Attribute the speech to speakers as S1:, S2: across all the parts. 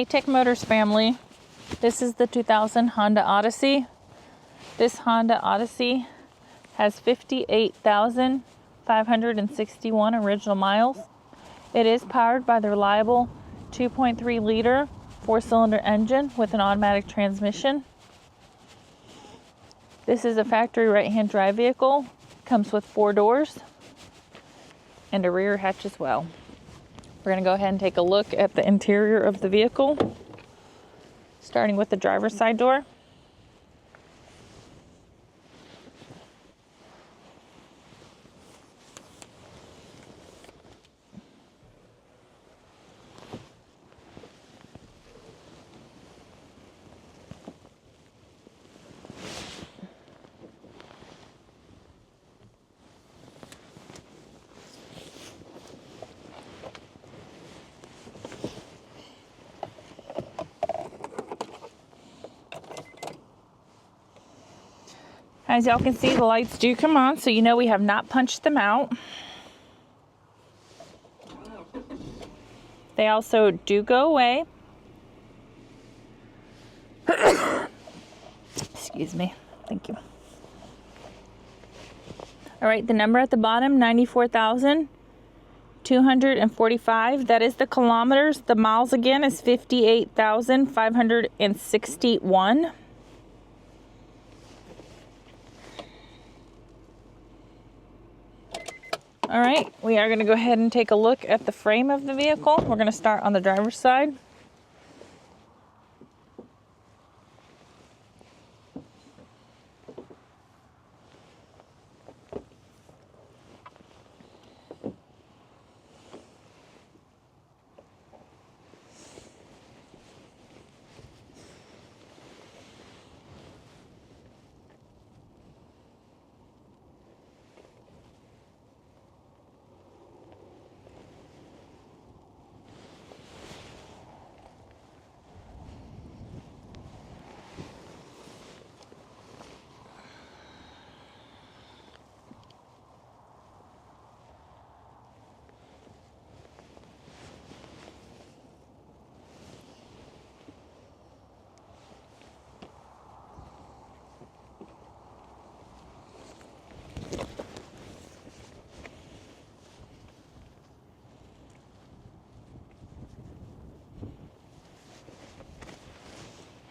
S1: Hey Tech Motors family, this is the 2000 Honda Odyssey. This Honda Odyssey has 58,561 original miles. It is powered by the reliable 2.3 liter 4-cylinder engine with an automatic transmission. This is a factory right-hand drive vehicle. Comes with 4 doors and a rear hatch as well. We're going to go ahead and take a look at the interior of the vehicle, starting with the driver's side door. As y'all can see, the lights do come on, so you know we have not punched them out. They also do go away. Excuse me. Thank you. All right, the number at the bottom, 94,245. That is the kilometers. The miles again is 58,561. All right, we are going to go ahead and take a look at the frame of the vehicle. We're going to start on the driver's side.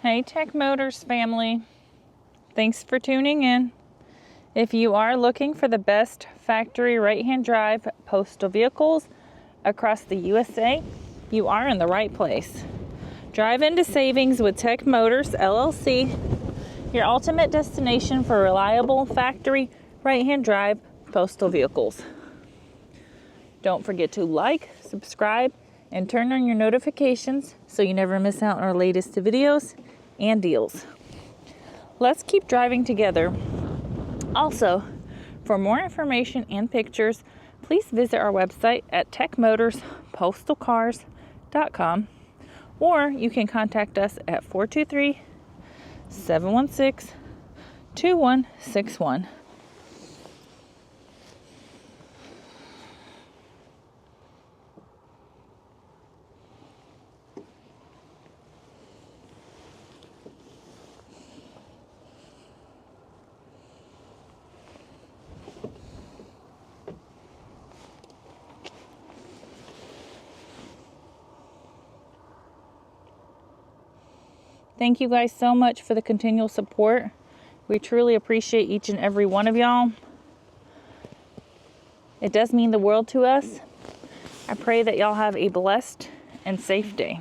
S1: Hey Tech Motors family, thanks for tuning in. If you are looking for the best factory right-hand drive postal vehicles across the USA, you are in the right place. Drive into savings with Tech Motors LLC, your ultimate destination for reliable factory right-hand drive postal vehicles. Don't forget to like, subscribe, and turn on your notifications so you never miss out on our latest videos and deals. Let's keep driving together. Also, for more information and pictures, please visit our website at techmotorspostalcars.com, or you can contact us at 423-716-2161. Thank you guys so much for the continual support. We truly appreciate each and every one of y'all. It does mean the world to us. I pray that y'all have a blessed and safe day.